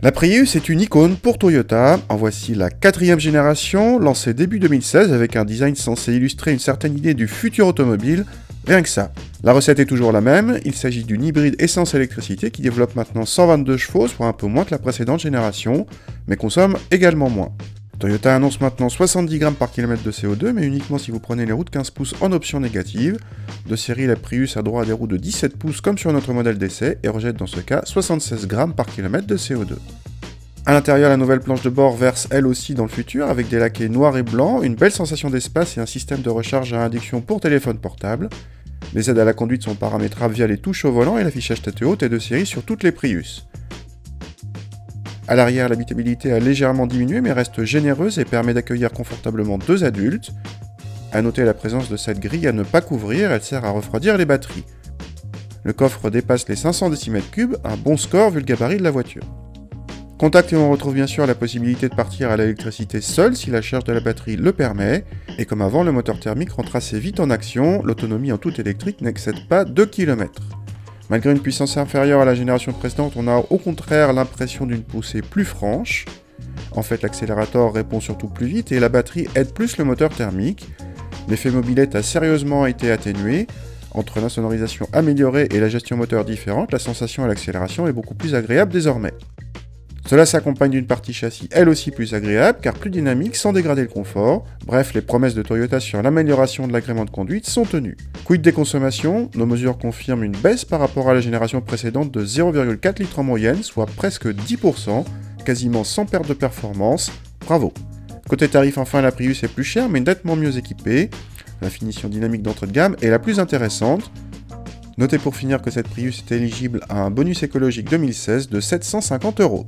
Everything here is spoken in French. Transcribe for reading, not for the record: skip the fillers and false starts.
La Prius est une icône pour Toyota. En voici la 4e génération, lancée début 2016 avec un design censé illustrer une certaine idée du futur automobile. Rien que ça. La recette est toujours la même, il s'agit d'une hybride essence-électricité qui développe maintenant 122 chevaux, soit un peu moins que la précédente génération, mais consomme également moins. Toyota annonce maintenant 70 grammes par kilomètre de CO2, mais uniquement si vous prenez les roues de 15 pouces en option négative. De série, la Prius a droit à des roues de 17 pouces comme sur notre modèle d'essai, et rejette dans ce cas 76 grammes par kilomètre de CO2. A l'intérieur, la nouvelle planche de bord verse elle aussi dans le futur, avec des laquets noirs et blancs, une belle sensation d'espace et un système de recharge à induction pour téléphone portable. Les aides à la conduite sont paramétrables via les touches au volant et l'affichage tête haute est de série sur toutes les Prius. À l'arrière, l'habitabilité a légèrement diminué mais reste généreuse et permet d'accueillir confortablement 2 adultes. A noter la présence de cette grille à ne pas couvrir, elle sert à refroidir les batteries. Le coffre dépasse les 500 décimètres-cubes, un bon score vu le gabarit de la voiture. Contact et on retrouve bien sûr la possibilité de partir à l'électricité seule si la charge de la batterie le permet, et comme avant, le moteur thermique rentre assez vite en action, l'autonomie en tout électrique n'excède pas 2 km. Malgré une puissance inférieure à la génération précédente, on a au contraire l'impression d'une poussée plus franche. En fait, l'accélérateur répond surtout plus vite et la batterie aide plus le moteur thermique. L'effet mobilette a sérieusement été atténué. Entre l'insonorisation améliorée et la gestion moteur différente, la sensation à l'accélération est beaucoup plus agréable désormais. Cela s'accompagne d'une partie châssis elle aussi plus agréable, car plus dynamique sans dégrader le confort. Bref, les promesses de Toyota sur l'amélioration de l'agrément de conduite sont tenues. Quid des consommations? Nos mesures confirment une baisse par rapport à la génération précédente de 0,4 litres en moyenne, soit presque 10%, quasiment sans perte de performance. Bravo! Côté tarif, enfin, la Prius est plus chère, mais nettement mieux équipée. La finition dynamique d'entrée de gamme est la plus intéressante. Notez pour finir que cette Prius est éligible à un bonus écologique 2016 de 750 €.